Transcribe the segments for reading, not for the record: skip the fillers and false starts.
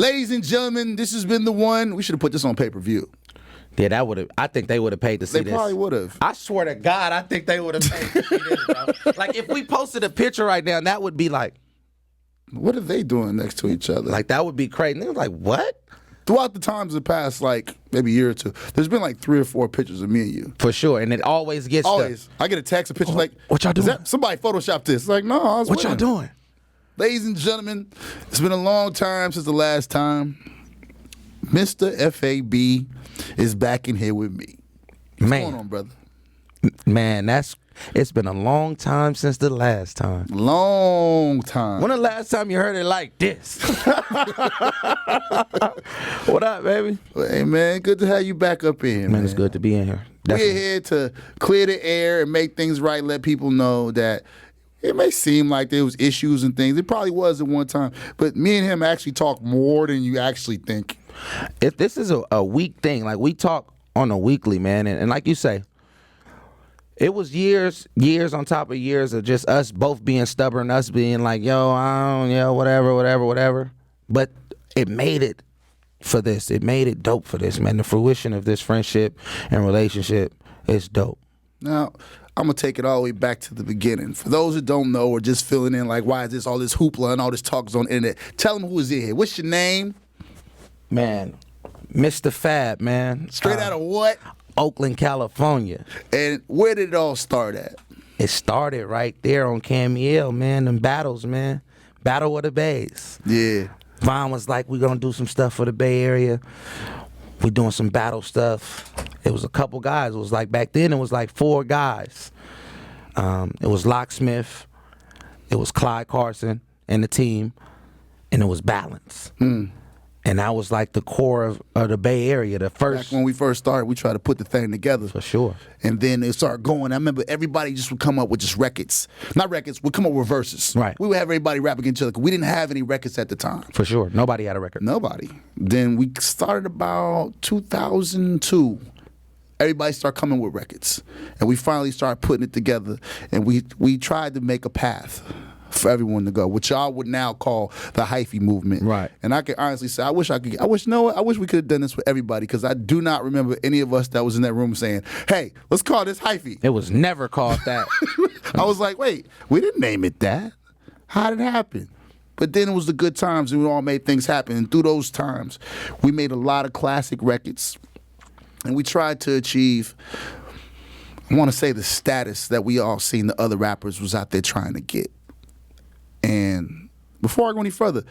Ladies and gentlemen, this has been the one. We should have put this on pay-per-view. Yeah, that would have. I think they would have paid to see They this. probably would have. I swear to God, I think they would have paid to see this, bro. Like, if we posted a picture right now, that would be like, what are they doing next to each other? like that would be crazy. They was like, what? Throughout the times of the past, like maybe a year or two, there's been like 3 or 4 pictures of me and you. For sure, and it always gets Always. I get a text, a picture like, what y'all doing? Somebody photoshopped this. Like, no, I was What y'all doing? Ladies and gentlemen, it's been a long time since the last time. Mistah FAB is back in here with me. What's going on, brother? Man, it's been a long time since the last time. Long time. When the last time you heard it like this? What up, baby? Well, hey, man, good to have you back up in here, Man, it's good to be in here. Definitely. We're here to clear the air and make things right, let people know that it may seem like there was issues and things. It probably was at one time. But me and him actually talk more than you actually think. If this is a week thing, like we talk on a weekly, man, and like you say, it was years on top of years of just us both being stubborn, us being like, whatever. But it made it for this. It made it dope for this, man. The fruition of this friendship and relationship is dope. Now, I'm going to take it all the way back to the beginning. For those who don't know or just filling in like, why is this all this hoopla and all this talk is on the internet, tell them who is in here. What's your name? Man, Mistah FAB, man. Straight out of what? Oakland, California. And where did it all start at? It started right there on KMEL, man. Them battles, man. Battle of the Bays. Yeah. Von was like, we're going to do some stuff for the Bay Area. We're doing some battle stuff. It was a couple guys. It was like, back then, it was like 4 guys. It was Locksmith. It was Clyde Carson and the team. And it was Balance. And that was like the core of the Bay Area. The first. Back when we first started, we tried to put the thing together. For sure. And then it started going. I remember everybody just would come up with just records. Not records, would come up with verses. Right. We would have everybody rap against each other. We didn't have any records at the time. For sure. Nobody had a record. Nobody. Then we started about 2002. Everybody started coming with records. And we finally started putting it together. And we tried to make a path for everyone to go, which y'all would now call the Hyphy movement. Right. And I can honestly say, I wish we could have done this for everybody, because I do not remember any of us that was in that room saying, hey, let's call this Hyphy. It was never called that. I was like, wait, we didn't name it that. How did it happen? But then it was the good times, and we all made things happen. And through those times, we made a lot of classic records. And we tried to achieve, I want to say, the status that we all seen the other rappers was out there trying to get. And before I go any further,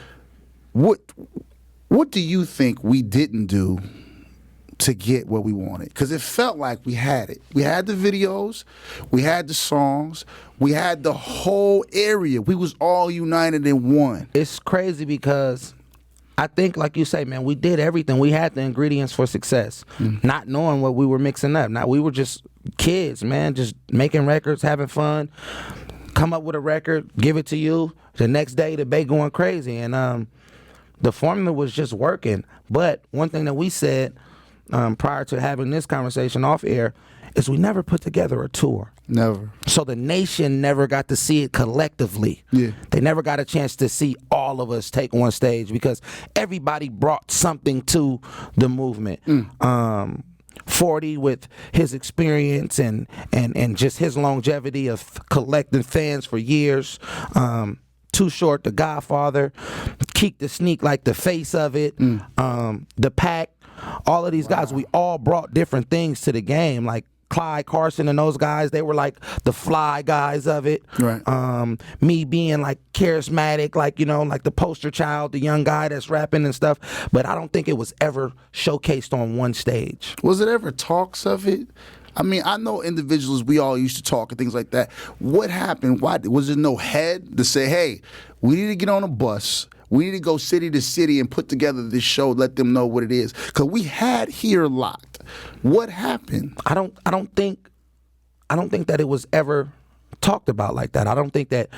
what do you think we didn't do to get what we wanted? Because it felt like we had it. We had the videos, we had the songs, we had the whole area. We was all united in one. It's crazy because I think, like you say, man, we did everything. We had the ingredients for success, not knowing what we were mixing up. Now, we were just kids, man, just making records, having fun. Come up with a record, give it to you. The next day, the Bay going crazy. And the formula was just working. But one thing that we said prior to having this conversation off air is we never put together a tour. Never. So the nation never got to see it collectively. Yeah. They never got a chance to see all of us take one stage because everybody brought something to the movement. 40 with his experience and just his longevity of collecting fans for years. Too Short, the Godfather, Keek the Sneak, like the face of it. The Pack, all of these guys, we all brought different things to the game. Like Clyde Carson and those guys, they were like the fly guys of it. Right. Me being like charismatic, like, you know, like the poster child, the young guy that's rapping and stuff. But I don't think it was ever showcased on one stage. Was it ever talks of it? I mean, I know individuals, we all used to talk and things like that. What happened? Why was there no head to say, hey, we need to get on a bus, we need to go city to city and put together this show, let them know what it is? Because we had here locked. What happened? I don't think that it was ever talked about like that. I don't think that.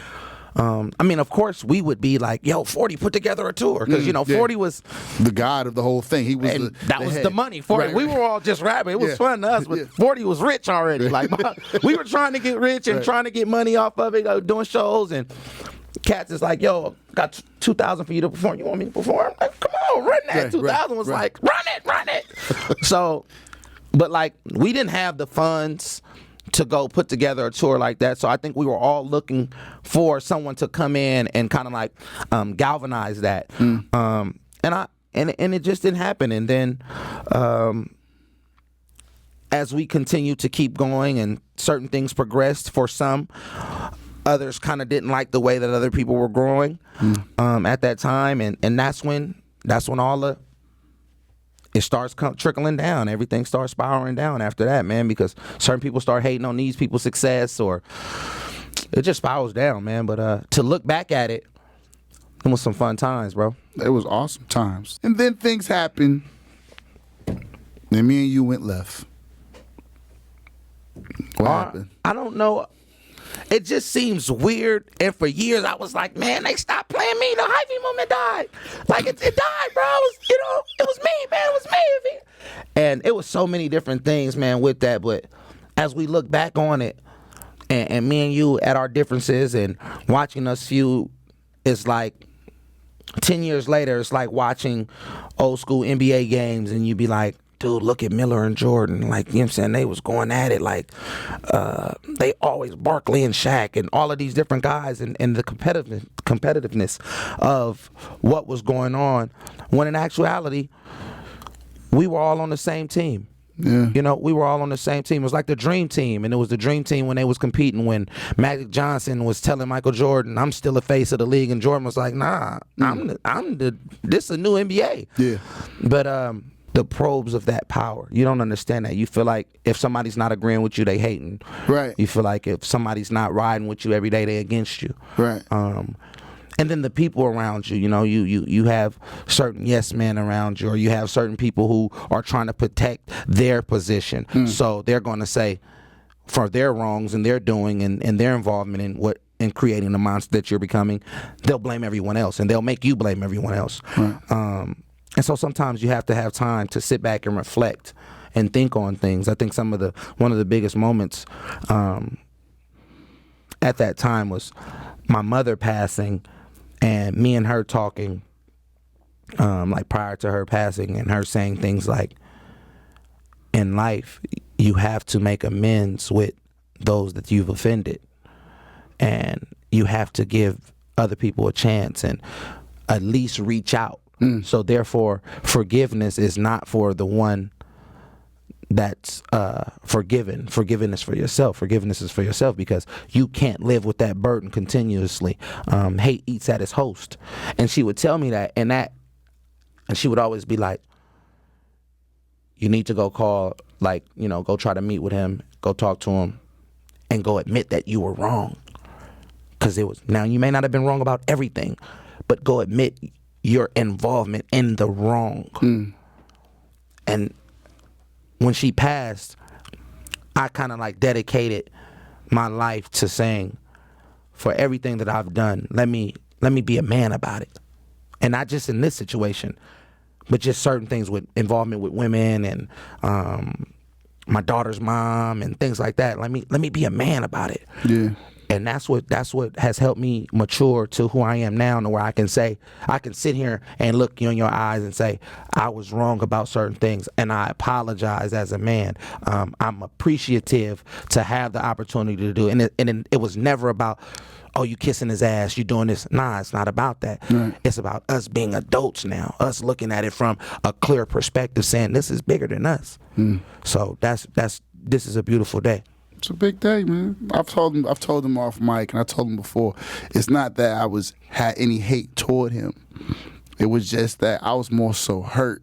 I mean, of course, we would be like, "Yo, 40 put together a tour," because 40 was the god of the whole thing. He was, that was the money. 40, right. We were all just rapping. It was fun to us, but 40 was rich already. Like we were trying to get rich and trying to get money off of it, doing shows. And Cats is like, "Yo, got 2,000 for you to perform. You want me to perform? Like, come on, that 2000 was like, run it. So, but like, we didn't have the funds to go put together a tour like that. So I think we were all looking for someone to come in and kind of like galvanize that. And it just didn't happen. And then as we continued to keep going and certain things progressed for some, others kind of didn't like the way that other people were growing at that time. And that's when all it starts trickling down. Everything starts spiraling down after that, man, because certain people start hating on these people's success, or it just spirals down, man. But to look back at it, it was some fun times, bro. It was awesome times. And then things happened, and me and you went left. What happened? I don't know. It just seems weird. And for years, I was like, man, they stopped playing me. The Hyphy movement died. Like, it died, bro. It was me, man. It was me. And it was so many different things, man, with that. But as we look back on it, and me and you at our differences and watching us feud, it's like 10 years later, it's like watching old school NBA games, and you be like, dude, look at Miller and Jordan. Like, you know what I'm saying? They was going at it like they always, Barkley and Shaq and all of these different guys, and the competitiveness of what was going on, when in actuality, we were all on the same team. Yeah. You know, we were all on the same team. It was like the dream team, and it was the dream team when they was competing, when Johnson was telling Michael Jordan, I'm still a face of the league, and Jordan was like, nah, this is a new NBA. Yeah. But the probes of that power, you don't understand that. You feel like if somebody's not agreeing with you, they hating. Right. You feel like if somebody's not riding with you every day, they against you. Right. And then the people around you, you know, you have certain yes men around you, or you have certain people who are trying to protect their position. So they're going to say, for their wrongs and their doing and their involvement in creating the monster that you're becoming, they'll blame everyone else, and they'll make you blame everyone else. Right. And so sometimes you have to have time to sit back and reflect and think on things. I think one of the biggest moments at that time was my mother passing, and me and her talking like prior to her passing, and her saying things like, in life, you have to make amends with those that you've offended, and you have to give other people a chance and at least reach out. So therefore, forgiveness is not for the one that's forgiven. Forgiveness for yourself. Forgiveness is for yourself, because you can't live with that burden continuously. Hate eats at its host. And she would tell me that, and she would always be like, you need to go call, like, you know, go try to meet with him, go talk to him, and go admit that you were wrong. Because now you may not have been wrong about everything, but go admit your involvement in the wrong. And when she passed, I kind of like dedicated my life to saying, for everything that I've done, let me be a man about it. And not just in this situation, but just certain things with involvement with women and my daughter's mom and things like that. Let me be a man about it. Yeah. And that's what has helped me mature to who I am now, and where I can sit here and look you in your eyes and say, I was wrong about certain things, and I apologize as a man. I'm appreciative to have the opportunity to do it. And it was never about, oh, you kissing his ass, you doing this. Nah, it's not about that. Right. It's about us being adults now, us looking at it from a clear perspective, saying this is bigger than us. So this is a beautiful day. It's a big day, man. I've told him off mic, and I told him before, it's not that I had any hate toward him. It was just that I was more so hurt,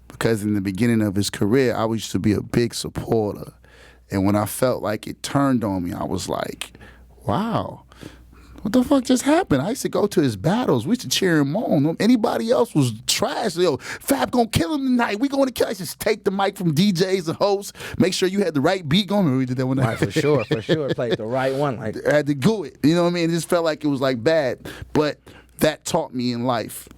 because in the beginning of his career, I used to be a big supporter. And when I felt like it turned on me, I was like, wow, what the fuck just happened? I used to go to his battles. We used to cheer him on. Anybody else was trash. Yo, Fab gonna kill him tonight. We gonna kill him. I just take the mic from DJs and hosts. Make sure you had the right beat going. Remember we did that one night? Right, for sure. Played the right one. Like, I had to do it. You know what I mean? It just felt like it was like bad. But that taught me in life.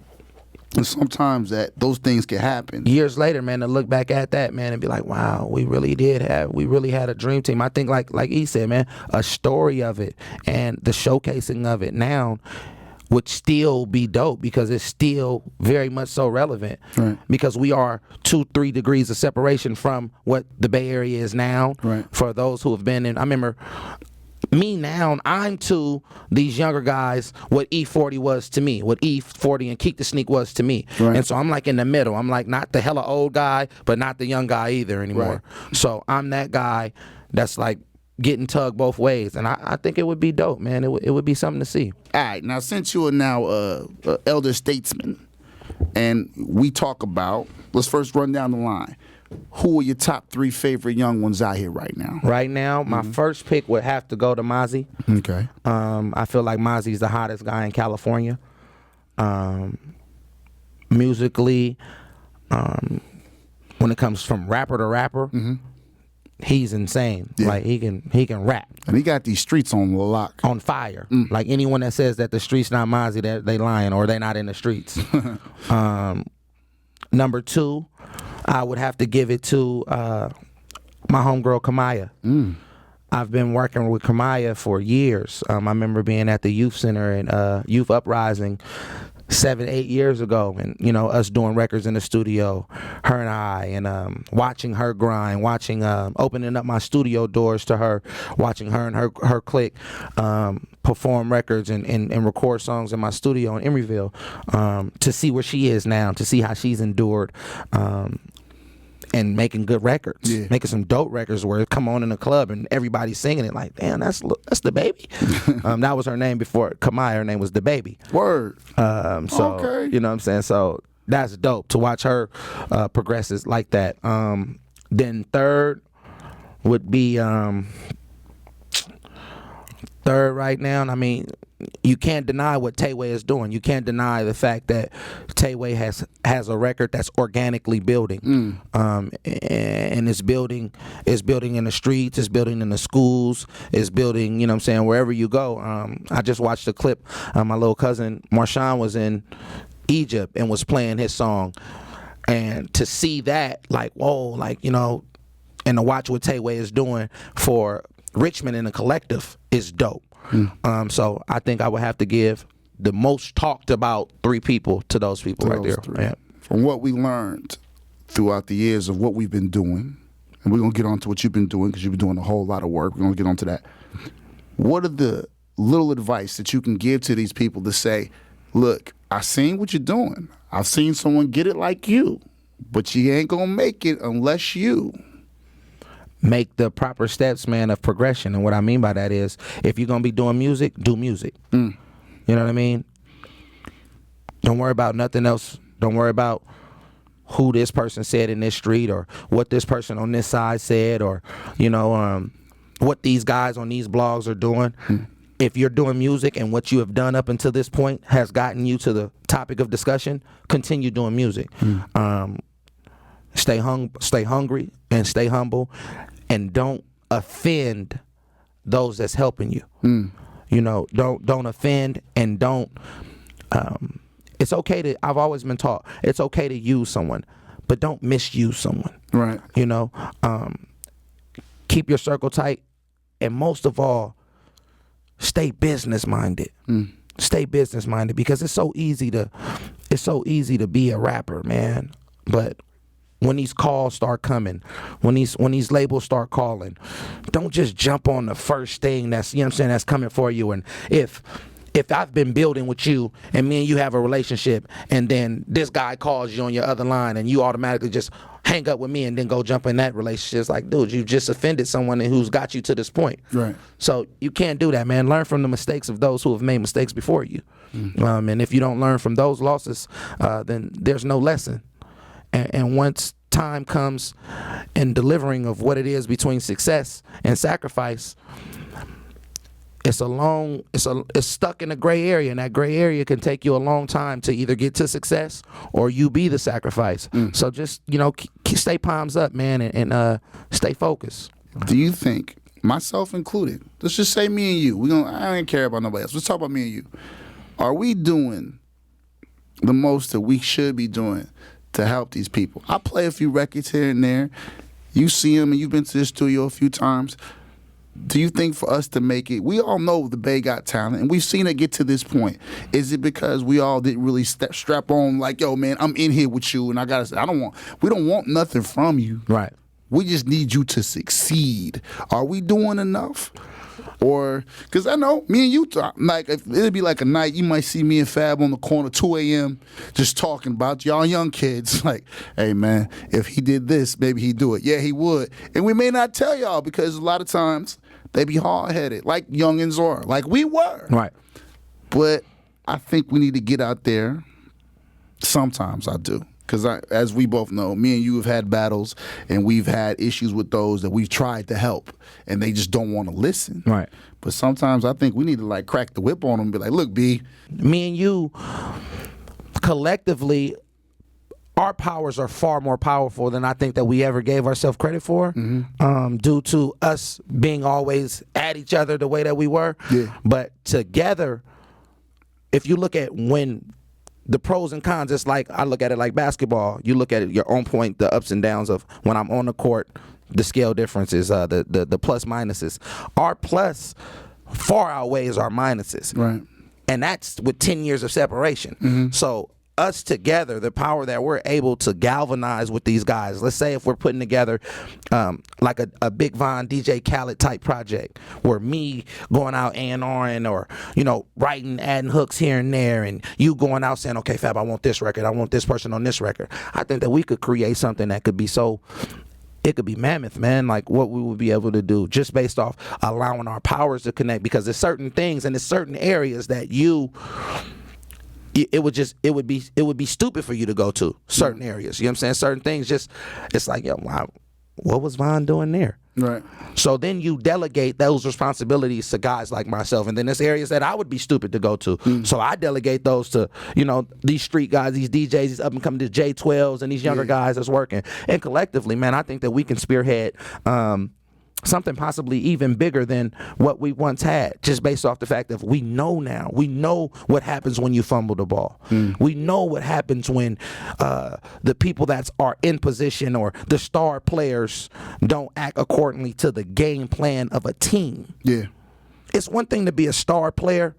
And sometimes those things can happen. Years later, man, to look back at that, man, and be like, wow, we really had a dream team. I think like he said, man, a story of it and the showcasing of it now would still be dope because it's still very much so relevant. Right. Because we are 2-3 degrees of separation from what the Bay Area is now. Right. For those who have been in, I remember me now, I'm to these younger guys what E40 was to me, what E40 and Keek the Sneak was to me. Right. And so I'm like in the middle. I'm like not the hella old guy, but not the young guy either anymore. Right. So I'm that guy that's like getting tugged both ways. And I think it would be dope, man. It would be something to see. All right, now since you are now elder statesman, and we talk about, let's first run down the line. Who are your top 3 favorite young ones out here right now? Right now, my first pick would have to go to Mozzie. Okay. I feel like Mozzie's the hottest guy in California. Musically, when it comes from rapper to rapper, he's insane. Yeah. Like he can rap And he got these streets on lock. on fire. Like anyone that says that the streets not Mozzie, they lying or they not in the streets. Number 2, I would have to give it to my homegirl Kamaya. I've been working with Kamaya for years. I remember being at the youth center and Youth Uprising 7-8 years ago, and you know us doing records in the studio, her and I, and watching her grind, watching opening up my studio doors to her, watching her and her clique perform records and record songs in my studio in Emeryville, to see where she is now, to see how she's endured. And making good records, making some dope records where it come on in the club and everybody's singing it like, damn, that's the baby. That was her name before Kamaya. Her name was the baby. Word. So Okay. you know what I'm saying. So that's dope to watch her progresses like that. Then third would be third right now. And I mean, you can't deny what Tayway is doing. You can't deny the fact that Tayway has a record that's organically building, and it's building in the streets, it's building in the schools, it's building, you know what I'm saying, wherever you go. I just watched a clip. My little cousin Marshawn was in Egypt and was playing his song, and to see that, like, whoa, like, you know, and to watch what Tayway is doing for Richmond in a collective is dope. So I think I would have to give the most talked about 3 people to those people right there. 3. Yeah. From what we learned throughout the years of what we've been doing, and we're going to get on to what you've been doing because you've been doing a whole lot of work. We're going to get on to that. What are the little advice that you can give to these people to say, look, I've seen what you're doing. I've seen someone get it like you, but you ain't going to make it unless you make the proper steps, man, of progression. And what I mean by that is, if you're going to be doing music, do music. You know what I mean? Don't worry about nothing else. Don't worry about who this person said in this street or what this person on this side said or, you know, what these guys on these blogs are doing. If you're doing music and what you have done up until this point has gotten you to the topic of discussion, continue doing music. Stay hungry and stay humble, and don't offend those that's helping you. You know, don't offend, and don't. It's okay to. I've always been taught it's okay to use someone, but don't misuse someone. Right. You know, keep your circle tight, and most of all, stay business minded. Stay business minded, because it's so easy to be a rapper, man. But when these calls start coming, when these labels start calling, don't just jump on the first thing that's, you know what I'm saying, that's coming for you. And if I've been building with you and me and you have a relationship, and then this guy calls you on your other line and you automatically just hang up with me and then go jump in that relationship, it's like, dude, you just offended someone who's got you to this point. Right. So you can't do that, man. Learn from the mistakes of those who have made mistakes before you. And if you don't learn from those losses, then there's no lesson. And once time comes in delivering of what it is between success and sacrifice, it's stuck in a gray area, and that gray area can take you a long time to either get to success or you be the sacrifice. So just, you know, stay palms up, man, and stay focused. Do you think, myself included, let's just say me and you, I don't care about nobody else, let's talk about me and you. Are we doing the most that we should be doing to help these people? I play a few records here and there. You see them and you've been to the studio a few times. do you think for us to make it, we all know the Bay got talent, and we've seen it get to this point. Is it because we all didn't really strap on like, yo, man, I'm in here with you, and we don't want nothing from you. Right. We just need you to succeed. Are we doing enough? Or, because I know, me and you, like, it'd be like a night, you might see me and Fab on the corner, 2 a.m., just talking about y'all young kids. Like, hey, man, if he did this, maybe he'd do it. Yeah, he would. And we may not tell y'all because a lot of times they be hard-headed, like youngins are, like we were. Right. But I think we need to get out there. Sometimes I do. Because as we both know, me and you have had battles, and we've had issues with those that we've tried to help, and they just don't want to listen. Right. But sometimes I think we need to like crack the whip on them and be like, look, B. Me and you, collectively, our powers are far more powerful than I think that we ever gave ourselves credit for, due to us being always at each other the way that we were. Yeah. But together, if you look at when the pros and cons, it's like, I look at it like basketball. You look at it, your own point, the ups and downs of when I'm on the court, the scale differences, the plus minuses. Our plus far outweighs our minuses. Right. And that's with 10 years of separation. So us together, the power that we're able to galvanize with these guys, let's say if we're putting together like a BIGVON DJ Khaled type project, where me going out A&Ring or, writing, adding hooks here and there, and you going out saying, okay, Fab, I want this record, I want this person on this record. I think that we could create something that could be it could be mammoth, man, like what we would be able to do just based off allowing our powers to connect, because there's certain things and there's certain areas that it would be stupid for you to go to certain areas. You know what I'm saying? Certain things it's like, yo, wow, what was Von doing there? Right. So then you delegate those responsibilities to guys like myself. And then there's areas that I would be stupid to go to. So I delegate those to, these street guys, these DJs, these up and coming, the J12s and these younger guys that's working. And collectively, man, I think that we can spearhead something possibly even bigger than what we once had, just based off the fact that we know what happens when you fumble the ball. We know what happens when the people that are in position or the star players don't act accordingly to the game plan of a team. Yeah. It's one thing to be a star player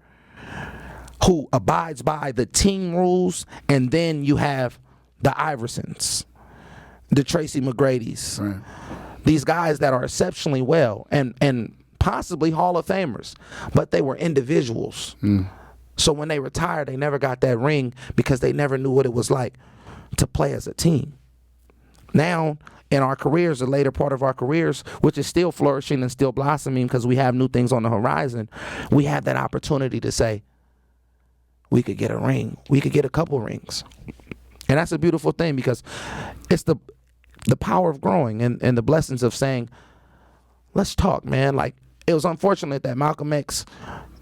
who abides by the team rules, and then you have the Iversons, the Tracy McGrady's. Right. These guys that are exceptionally well and possibly Hall of Famers, but they were individuals. So when they retired, they never got that ring because they never knew what it was like to play as a team. Now, in our careers, the later part of our careers, which is still flourishing and still blossoming because we have new things on the horizon, we have that opportunity to say, we could get a ring. We could get a couple rings. And that's a beautiful thing, because it's the power of growing and the blessings of saying, let's talk, man. Like, it was unfortunate that Malcolm X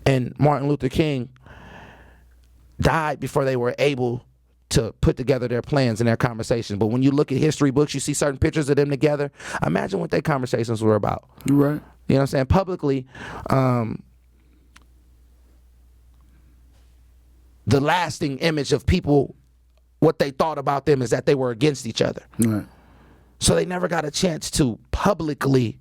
and Martin Luther King died before they were able to put together their plans and their conversations. But when you look at history books, you see certain pictures of them together. Imagine what their conversations were about. You're right. You know what I'm saying? Publicly, the lasting image of people, what they thought about them is that they were against each other. Right. So they never got a chance to publicly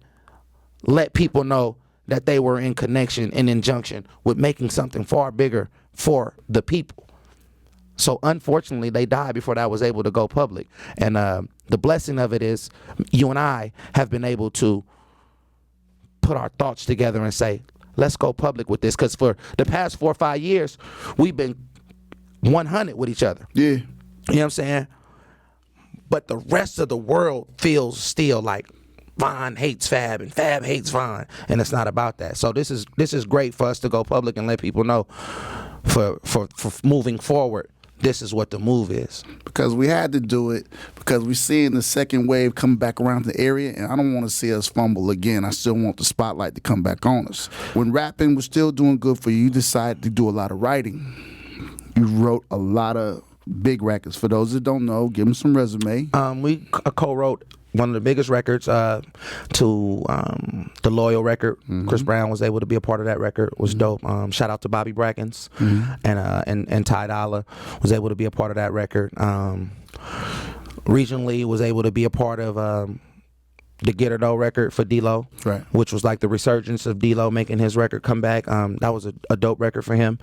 let people know that they were in connection and in junction with making something far bigger for the people. So unfortunately, they died before that was able to go public. And the blessing of it is you and I have been able to put our thoughts together and say, let's go public with this. Because for the past 4 or 5 years, we've been 100 with each other. Yeah. You know what I'm saying? But the rest of the world feels still like Von hates Fab and Fab hates Von, and it's not about that. So this is great for us to go public and let people know for moving forward, this is what the move is. Because we had to do it, because we're seeing the second wave come back around the area, and I don't want to see us fumble again. I still want the spotlight to come back on us. When rapping was still doing good for you, you decided to do a lot of writing. You wrote a lot of big records. For those that don't know, give them some resume. We co-wrote one of the biggest records to the Loyal record. Chris Brown was able to be a part of that record. It was dope. Shout out to Bobby Brackens and Ty Dolla was able to be a part of that record. Regionally was able to be a part of the Get Her Though record for D-Lo, Right. which was like the resurgence of D-Lo making his record come back. That was a dope record for him.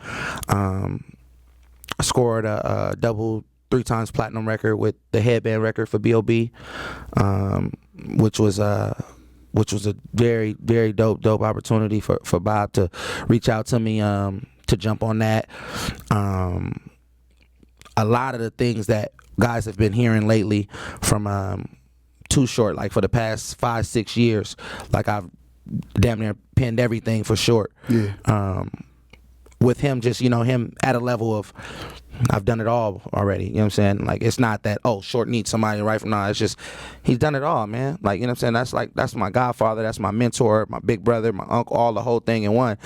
I scored a double 3 times platinum record with the Headband record for B.O.B., which was a very, very dope opportunity for Bob to reach out to me to jump on that. A lot of the things that guys have been hearing lately from Too Short, like for the past 5-6 years, like I've damn near penned everything for Short. Yeah. With him, just, him at a level of, I've done it all already. You know what I'm saying? Like, it's not that, Short needs somebody to write from now. It's just, he's done it all, man. Like, you know what I'm saying? That's my godfather. That's my mentor, my big brother, my uncle, all the whole thing in one.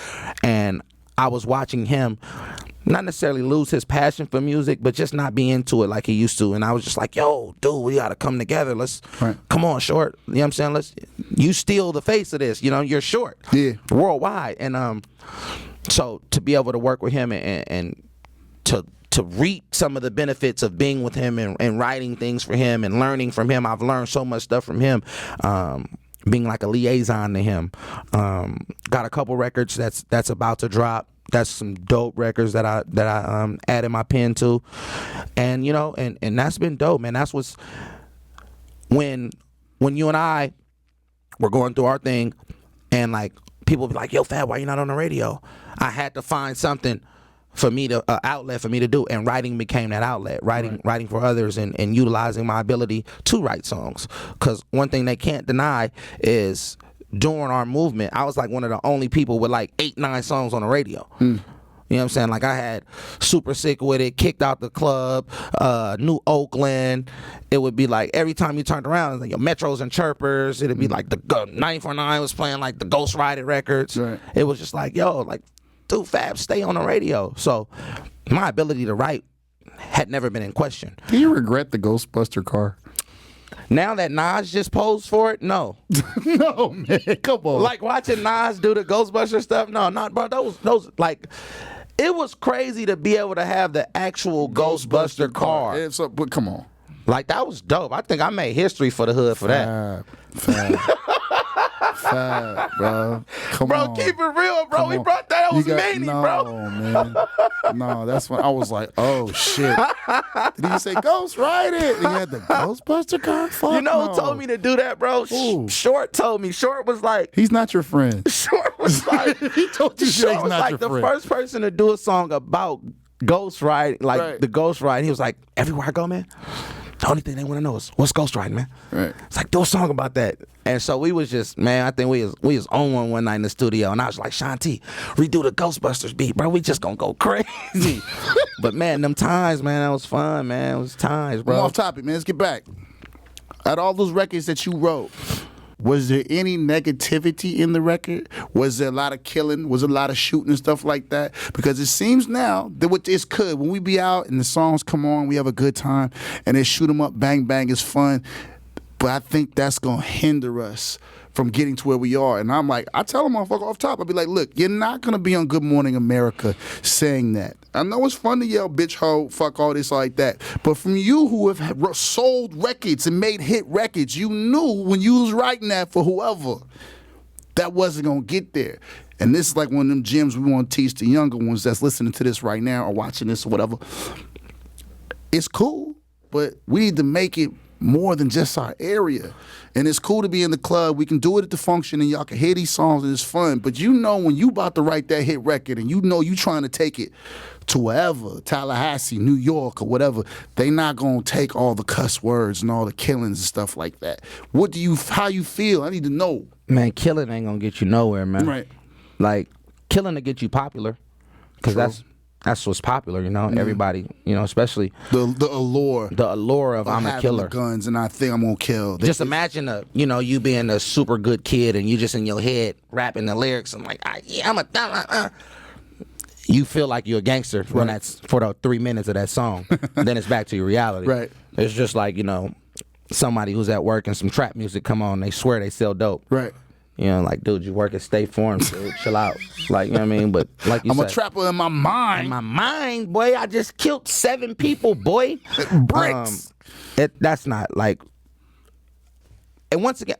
And I was watching him not necessarily lose his passion for music, but just not be into it like he used to. And I was just like, yo, dude, we got to come together. Let's, come on, Short. You know what I'm saying? You steal the face of this. You're Short. Yeah. Worldwide. And so to be able to work with him and to reap some of the benefits of being with him and writing things for him and learning from him. I've learned so much stuff from him. Being like a liaison to him. Got a couple records that's about to drop. That's some dope records that I added my pen to, and and that's been dope, man. That's what's when you and I were going through our thing, and like people be like, "Yo, Fab, why you not on the radio?" I had to find something for me to outlet for me to do, and writing became that outlet. Writing for others and utilizing my ability to write songs. Because one thing they can't deny is, during our movement, I was like one of the only people with like 8-9 songs on the radio. You know what I'm saying? Like, I had Super Sick With It, Kicked Out the Club, New Oakland. It would be like every time you turned around, it was like your Metros and Chirpers. It'd be like the 949 was playing like the Ghost Rider records. Right. It was just like, yo, like, dude, Fab, stay on the radio. So my ability to write had never been in question. Do you regret the Ghostbuster car? Now that Nas just posed for it, no. No, man, come on. Like watching Nas do the Ghostbuster stuff, no, not bro. Those like, it was crazy to be able to have the actual Ghostbuster car. Yeah, so, but come on. Like, that was dope. I think I made history for the hood for that. Fab, bro. Come on. Bro, keep it real, bro. We brought that. That was Manny, bro. No, man. No, that's when I was like, oh, shit. Did he say Ghost Ride It? And he had the Ghostbuster car? Fuck You know no. who told me to do that, bro? Short told me. Short was like... He's not your friend. Short was like... He told you Short he's was not like your the friend. first person to do a song about Ghost Ride, like the Ghost Ride. He was like, everywhere I go, man, the only thing they want to know is what's Ghost Riding, man. Right. It's like, do a song about that. And so we was just, man, I think we was on one night in the studio, and I was like, Shanti, redo the Ghostbusters beat, bro. We just gonna go crazy. But man, them times, man, that was fun, man. It was times, bro. I'm off topic, man. Let's get back. Out of all those records that you wrote, was there any negativity in the record? Was there a lot of killing? Was there a lot of shooting and stuff like that? Because it seems now that what this could, when we be out and the songs come on, we have a good time, and they shoot them up, bang, bang, it's fun. But I think that's going to hinder us from getting to where we are. And I'm like, I tell them motherfucker off top, I'll be like, look, you're not going to be on Good Morning America saying that. I know it's fun to yell, bitch, ho, fuck all this like that. But from you who have sold records and made hit records, you knew when you was writing that for whoever, that wasn't going to get there. And this is like one of them gems we want to teach the younger ones that's listening to this right now or watching this or whatever. It's cool, but we need to make it more than just our area. And it's cool to be in the club. We can do it at the function and y'all can hear these songs and it's fun. But you know when you about to write that hit record and you know you trying to take it to wherever, Tallahassee, New York or whatever, they not going to take all the cuss words and all the killings and stuff like that. How you feel? I need to know. Man, killing ain't going to get you nowhere, man. Right. Like, killing to get you popular. Because that's what's popular, you know. Everybody, you know, especially the allure of I'm a killer. The guns and I think I'm gonna kill. Just imagine you being a super good kid and you just in your head rapping the lyrics. I'm like, I'm a. You feel like you're a gangster when that's for the 3 minutes of that song. Then it's back to your reality. Right. It's just like somebody who's at work and some trap music come on. They swear they sell dope. Right. You know, like, dude, you work at State Farm, dude. Chill out. Like, you know what I mean? But like you said, I'm a trapper in my mind. In my mind, boy, I just killed 7 people, boy. Bricks. That's not, like, And once again,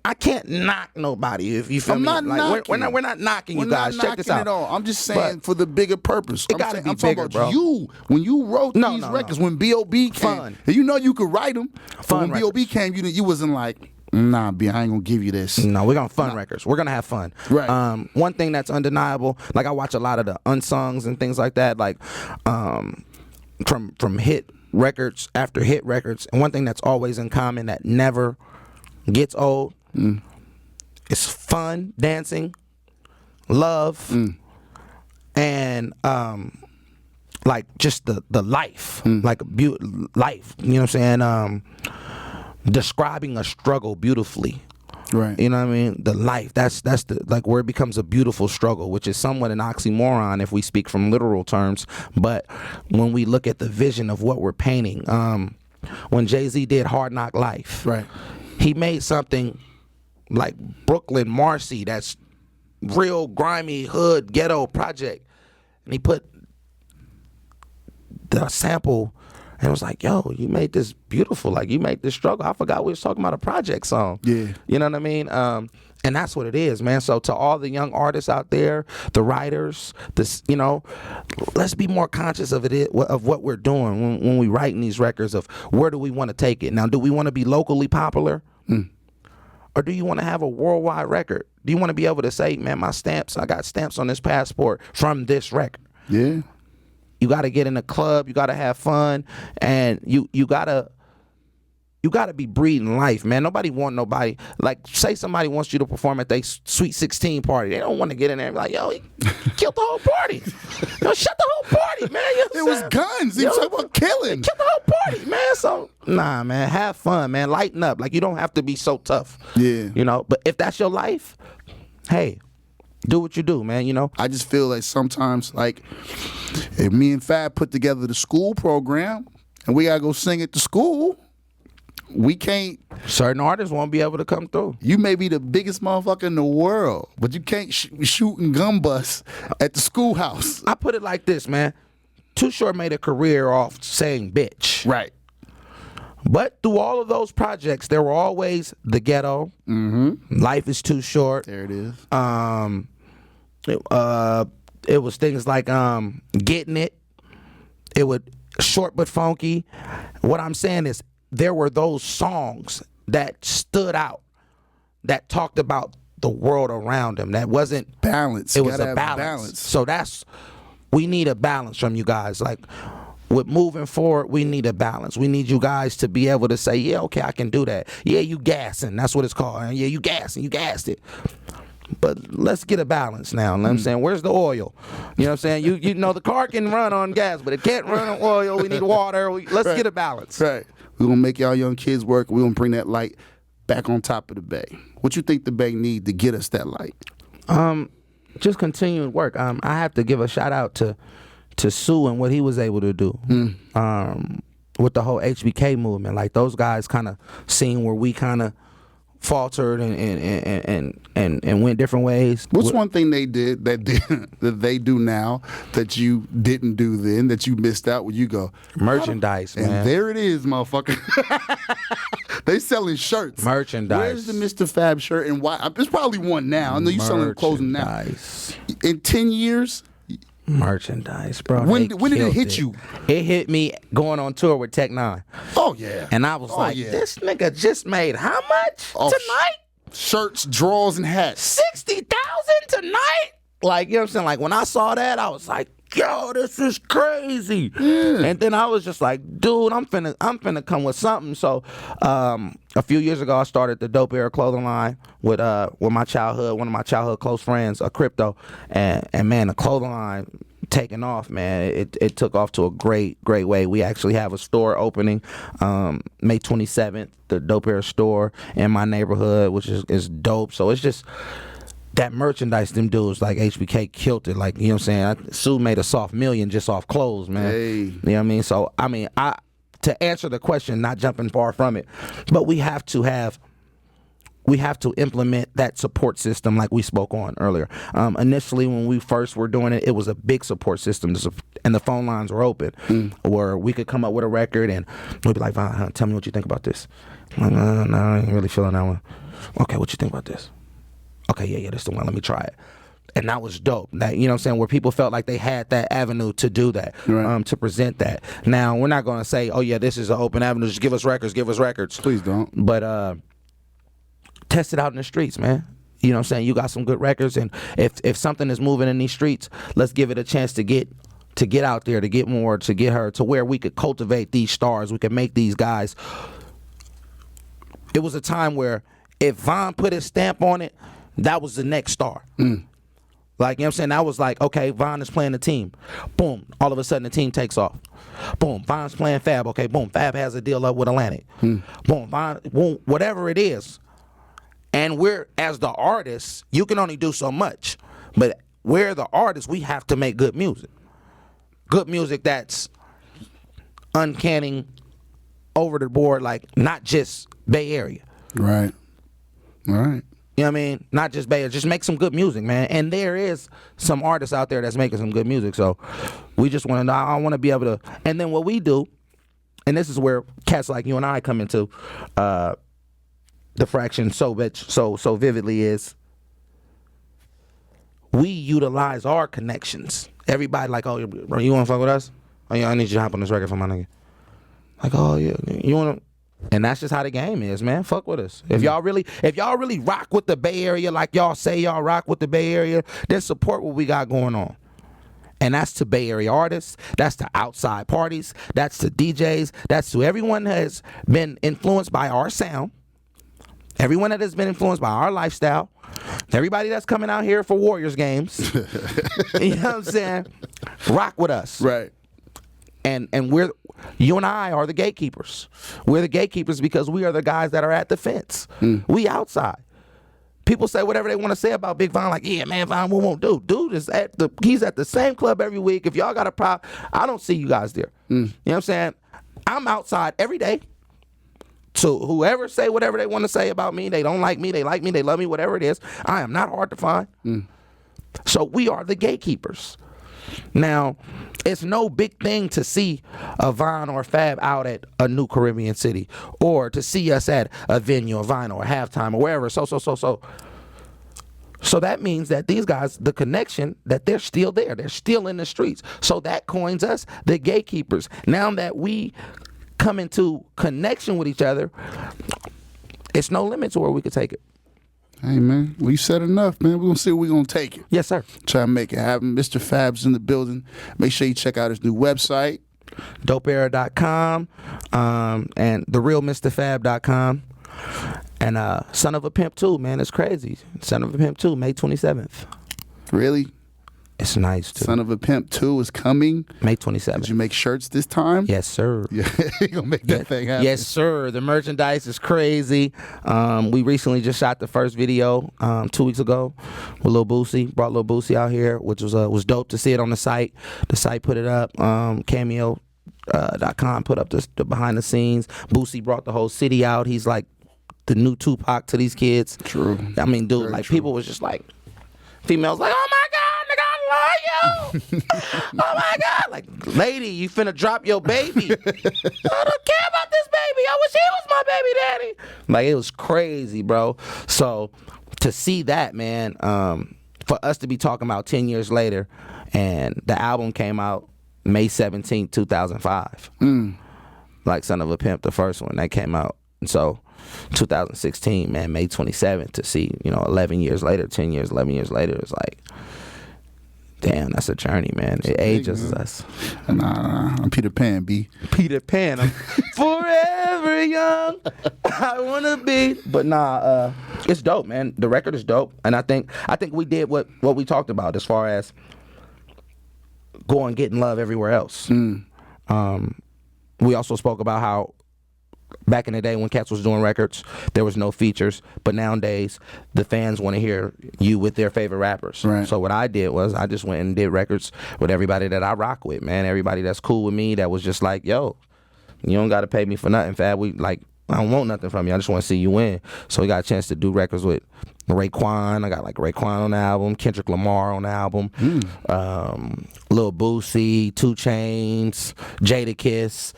I can't knock nobody. If you feel me, not knocking. we're not knocking you We're guys. not Check this knocking out. at all. I'm just saying But for the bigger purpose. it gotta be I'm talking bigger, about bro. you. When you wrote No, these no, records, no. when B.O.B. came, Fun. and you know you could write them. Fun When B.O.B. came, you wasn't like, nah, B, I ain't gonna give you this. No, we're gonna fun records. We're gonna have fun. Right. One thing that's undeniable, like I watch a lot of the unsungs and things like that, like from hit records after hit records, and one thing that's always in common that never gets old is fun, dancing, love, and like just the life, like life. You know what I'm saying? Describing a struggle beautifully. Right. You know what I mean? The life. That's the like where it becomes a beautiful struggle, which is somewhat an oxymoron if we speak from literal terms. But when we look at the vision of what we're painting, when Jay-Z did Hard Knock Life, Right. he made something like Brooklyn Marcy, that's real grimy hood ghetto project, and he put the sample. And it was like, yo, you made this beautiful. Like, you made this struggle. I forgot we was talking about a project song. Yeah. You know what I mean? And that's what it is, man. So to all the young artists out there, the writers, let's be more conscious of what we're doing when we writing these records of where do we want to take it. Now, do we want to be locally popular? Or do you want to have a worldwide record? Do you want to be able to say, man, I got stamps on this passport from this record? Yeah. You got to get in a club. You got to have fun, and you got to be breathing life, man. Nobody want nobody. Like, say somebody wants you to perform at their Sweet 16 party. They don't want to get in there and be like, yo, he killed the whole party. Yo, shut the whole party, man. You know what It I'm was saying? guns. He was talking about killing. Kill the whole party, man. So, nah, man, have fun, man. Lighten up. Like, you don't have to be so tough. Yeah. You know, but if that's your life, hey, do what you do, man, you know? I just feel like sometimes, like, if me and Fab put together the school program and we gotta go sing at the school, we can't. Certain artists won't be able to come through. You may be the biggest motherfucker in the world, but you can't shoot and gun bust at the schoolhouse. I put it like this, man. Too Short made a career off saying bitch. Right. But through all of those projects, there were always the ghetto. Life is too short. There it is. It was things like Getting It. It would Short but Funky. What I'm saying is there were those songs that stood out, that talked about the world around them. That wasn't Balance. It You was gotta a have balance. So we need a balance from you guys. Like, with moving forward, we need a balance. We need you guys to be able to say, yeah, okay, I can do that. Yeah, you gassing. That's what it's called. And yeah, you gassing. You gassed it. But let's get a balance now. You know what I'm saying? Where's the oil? You know what I'm saying? You know the car can run on gas, but it can't run on oil. We need water. Let's get a balance. Right. We're going to make y'all young kids work. We're going to bring that light back on top of the Bay. What you think the Bay need to get us that light? Just continuing work. I have to give a shout out to Sue and what he was able to do with the whole HBK movement. Like, those guys kind of seen where we kind of faltered and went different ways. What's one thing they did that they do now that you didn't do then, that you missed out when you go? Merchandise, man. And there it is, motherfucker. They selling shirts. Merchandise. Where's the Mistah FAB shirt and why? There's probably one now. I know you selling clothing now. Merchandise. In 10 years? Merchandise, bro. When did it killed hit you? It hit me going on tour with Tech Nine. Oh, yeah. And I was like, yeah. this nigga just made how much tonight? Shirts, drawers, and hats. 60,000 tonight? Like, you know what I'm saying? Like, when I saw that, I was like, yo, this is crazy. Yeah. And then I was just like, dude, I'm finna come with something. So a few years ago, I started the Dope Era clothing line with one of my childhood close friends, Crypto. And man, the clothing line taking off, man. It took off to a great way. We actually have a store opening May 27th, the Dope Era store in my neighborhood, which is dope. So it's just that merchandise, them dudes like HBK killed it. Like, you know what I'm saying? Sue made a soft million just off clothes, man. Hey. You know what I mean? So, I mean, to answer the question, not jumping far from it, but we have to have we have to implement that support system like we spoke on earlier. Initially, when we first were doing it, it was a big support system, and the phone lines were open, where we could come up with a record and we'd be like, Von, tell me what you think about this. I'm like, no, I ain't really feeling that one. Okay, what you think about this? Okay, yeah, this is the one. Let me try it. And that was dope. That, you know what I'm saying, where people felt like they had that avenue to do that, Right. to present that. Now, we're not going to say, oh, yeah, this is an open avenue. Just give us records. Please don't. But test it out in the streets, man. You know what I'm saying? You got some good records, and if something is moving in these streets, let's give it a chance to get out there, to get more, to get her to where we could cultivate these stars. We could make these guys. It was a time where if Von put his stamp on it, that was the next star. Like, you know what I'm saying? That was like, okay, Von is playing the team. Boom. All of a sudden, the team takes off. Boom. Von's playing Fab. Okay, boom. Fab has a deal up with Atlantic. Boom. Von, boom, whatever it is. And we're, as the artists, you can only do so much. But we're the artists, we have to make good music. Good music that's uncanny, over the board, like not just Bay Area. Right. Right. You know what I mean? Not just Bay Area. Just make some good music, man. And there is some artists out there that's making some good music. So we just want to know. I want to be able to. And then what we do, and this is where cats like you and I come into the fraction so vividly, is we utilize our connections. Everybody like, oh, bro, you want to fuck with us? Oh, yeah, I need you to hop on this record for my nigga. Like, oh yeah, you want to. And that's just how the game is, man. Fuck with us. If y'all really rock with the Bay Area like y'all say y'all rock with the Bay Area, then support what we got going on. And that's to Bay Area artists, that's to outside parties, that's to DJs, that's to everyone that has been influenced by our sound, everyone that has been influenced by our lifestyle, everybody that's coming out here for Warriors games. You know what I'm saying? Rock with us. Right. And you and I are the gatekeepers. We're the gatekeepers because we are the guys that are at the fence. We outside. People say whatever they want to say about Big Von, like, yeah, man, Von, we won't do. Dude he's at the same club every week. If y'all got a problem, I don't see you guys there. You know what I'm saying? I'm outside every day. So whoever say whatever they want to say about me, they don't like me, they like me, they love me, whatever it is, I am not hard to find. So we are the gatekeepers. Now, it's no big thing to see a Von or Fab out at a new Caribbean city, or to see us at a venue, a Vine, or a halftime, or wherever. So that means that these guys, the connection, that they're still there. They're still in the streets. So that coins us the gatekeepers. Now that we come into connection with each other, it's no limit to where we could take it. Hey, man, we said enough, man. We're going to see where we're going to take it. Yes, sir. Try to make it happen. Mr. Fab's in the building. Make sure you check out his new website. dopeera.com and therealmrfab.com. And Son of a Pimp 2, man, it's crazy. Son of a Pimp 2, May 27th. Really? It's nice, too. Son of a Pimp 2 is coming. May 27th. Did you make shirts this time? Yes, sir. Yeah, you going to make that thing happen. Yes, sir. The merchandise is crazy. We recently just shot the first video 2 weeks ago with Lil Boosie. Brought Lil Boosie out here, which was dope to see it on the site. The site put it up. KMEL.com put up the behind the scenes. Boosie brought the whole city out. He's like the new Tupac to these kids. True. I mean, dude, Very like true. people was just like, females like, oh my God, nigga, I love you. Oh my God. Like, lady, you finna drop your baby. I don't care about this baby. I wish he was my baby daddy. Like, it was crazy, bro. So to see that, man, for us to be talking about 10 years later, and the album came out May 17th, 2005. Like Son of a Pimp, the first one that came out. And so 2016, man, May 27th, to see, 11 years later, 10 years, 11 years later, it's like, damn, that's a journey, man. It ages us. Nah, I'm Peter Pan, B. Peter Pan, I'm forever young. I wanna be. But nah, it's dope, man. The record is dope, and I think we did what we talked about as far as going getting love everywhere else. We also spoke about how back in the day when cats was doing records, there was no features, but nowadays the fans want to hear you with their favorite rappers. Right. So what I did was I just went and did records with everybody that I rock with, man. Everybody that's cool with me, that was just like, yo, you don't got to pay me for nothing, Fab. We like, I don't want nothing from you. I just want to see you win. So we got a chance to do records with Raekwon. I got like Raekwon on the album, Kendrick Lamar on the album, Lil Boosie, 2 Chainz, Jadakiss.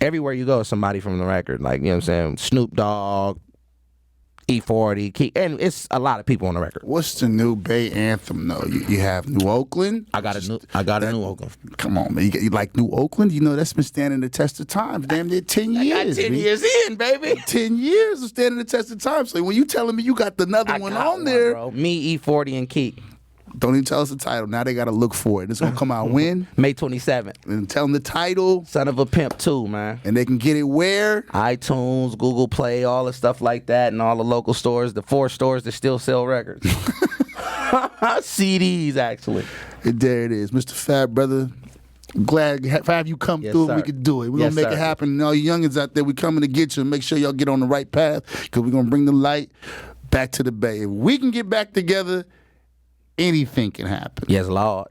Everywhere you go, somebody from the record. Like, you know what I'm saying? Snoop Dogg, E40, and it's a lot of people on the record. What's the new Bay anthem though? You have New Oakland. I got a New Oakland. Come on, man. You like New Oakland? You know that's been standing the test of time. Damn near 10 years. I got 10 man. years in, baby. 10 years of standing the test of time. So when you telling me you got another one on there, bro. Me, E40, and Keek. don't even tell us the title. Now they got to look for it. It's gonna come out when? May 27th. And tell them the title. Son of a Pimp 2, man. And they can get it where? iTunes, Google Play, all the stuff like that, and all the local stores, the 4 stores that still sell records. CDs, actually. And there it is. Mr. Fab, brother. Glad to have you come through. Sir. We could do it. We're Yes, going to make sir. it happen. And all you youngins out there, we coming to get you and make sure y'all get on the right path because we're going to bring the light back to the Bay. If we can get back together, anything can happen. Yes, Lord.